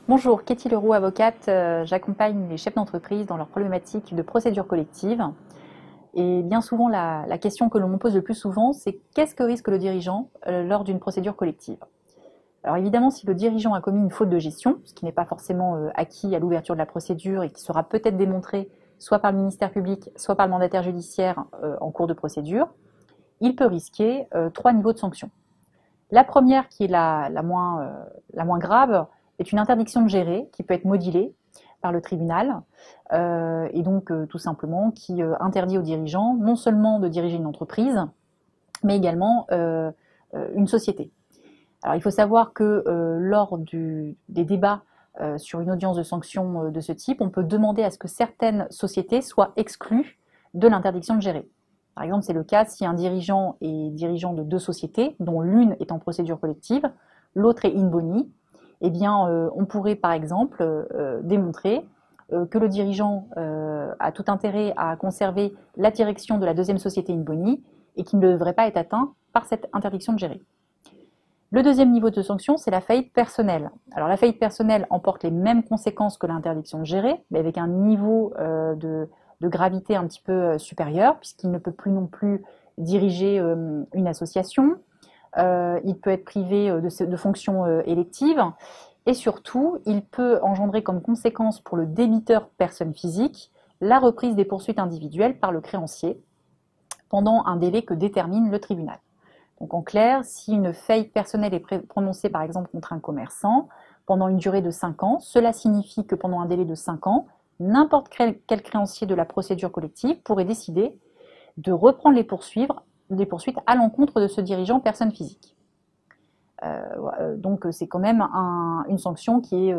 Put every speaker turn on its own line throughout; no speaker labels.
Bonjour, Katie Leroux, avocate. J'accompagne les chefs d'entreprise dans leurs problématiques de procédure collective. Et bien souvent, la question que l'on me pose le plus souvent, c'est qu'est-ce que risque le dirigeant lors d'une procédure collective? Alors évidemment, si le dirigeant a commis une faute de gestion, ce qui n'est pas forcément acquis à l'ouverture de la procédure et qui sera peut-être démontré soit par le ministère public, soit par le mandataire judiciaire en cours de procédure, il peut risquer trois niveaux de sanctions. La première, qui est la moins grave, est une interdiction de gérer qui peut être modulée par le tribunal et donc tout simplement qui interdit aux dirigeants non seulement de diriger une entreprise, mais également une société. Alors il faut savoir que lors des débats sur une audience de sanction de ce type, on peut demander à ce que certaines sociétés soient exclues de l'interdiction de gérer. Par exemple, c'est le cas si un dirigeant est dirigeant de deux sociétés, dont l'une est en procédure collective, l'autre est in boni. Eh bien, on pourrait par exemple démontrer que le dirigeant a tout intérêt à conserver la direction de la deuxième société in boni et qu'il ne devrait pas être atteint par cette interdiction de gérer. Le deuxième niveau de sanction, c'est la faillite personnelle. Alors la faillite personnelle emporte les mêmes conséquences que l'interdiction de gérer, mais avec un niveau de gravité un petit peu supérieur, puisqu'il ne peut plus non plus diriger une association, il peut être privé de fonctions électives, et surtout, il peut engendrer comme conséquence pour le débiteur personne physique la reprise des poursuites individuelles par le créancier pendant un délai que détermine le tribunal. Donc en clair, si une faillite personnelle est prononcée par exemple contre un commerçant pendant une durée de 5 ans, cela signifie que pendant un délai de 5 ans, n'importe quel créancier de la procédure collective pourrait décider de reprendre les poursuites à l'encontre de ce dirigeant personne physique. Donc c'est quand même une sanction qui est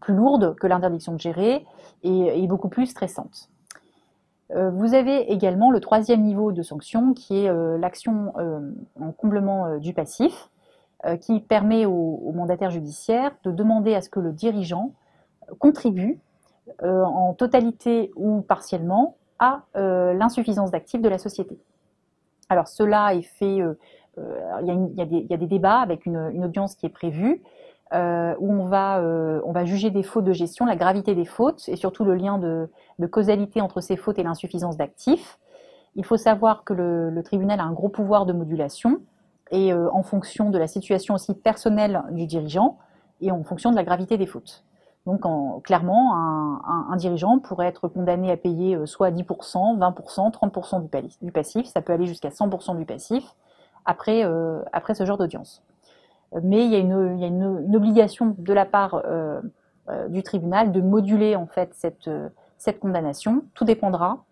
plus lourde que l'interdiction de gérer et beaucoup plus stressante. Vous avez également le troisième niveau de sanction qui est l'action en comblement du passif qui permet au mandataire judiciaire de demander à ce que le dirigeant contribue en totalité ou partiellement à l'insuffisance d'actifs de la société. Alors cela est fait, il y a des débats avec une audience qui est prévue où on va juger des fautes de gestion, la gravité des fautes et surtout le lien de causalité entre ces fautes et l'insuffisance d'actifs. Il faut savoir que le tribunal a un gros pouvoir de modulation et en fonction de la situation aussi personnelle du dirigeant et en fonction de la gravité des fautes. Donc clairement, un dirigeant pourrait être condamné à payer soit 10%, 20%, 30% du passif, ça peut aller jusqu'à 100% du passif après ce genre d'audience. Mais il y a une obligation de la part du tribunal de moduler en fait cette condamnation. Tout dépendra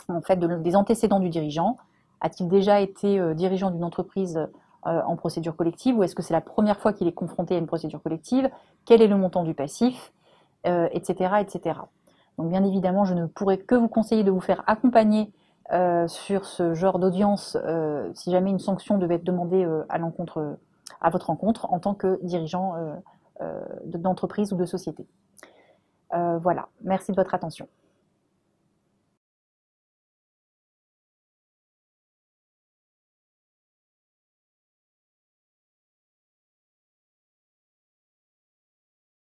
en fait des antécédents du dirigeant. A-t-il déjà été dirigeant d'une entreprise en procédure collective ou est-ce que c'est la première fois qu'il est confronté à une procédure collective? Quel est le montant du passif, etc., etc. Donc bien évidemment, je ne pourrais que vous conseiller de vous faire accompagner sur ce genre d'audience si jamais une sanction devait être demandée à votre rencontre en tant que dirigeant d'entreprise ou de société. Voilà, merci de votre attention.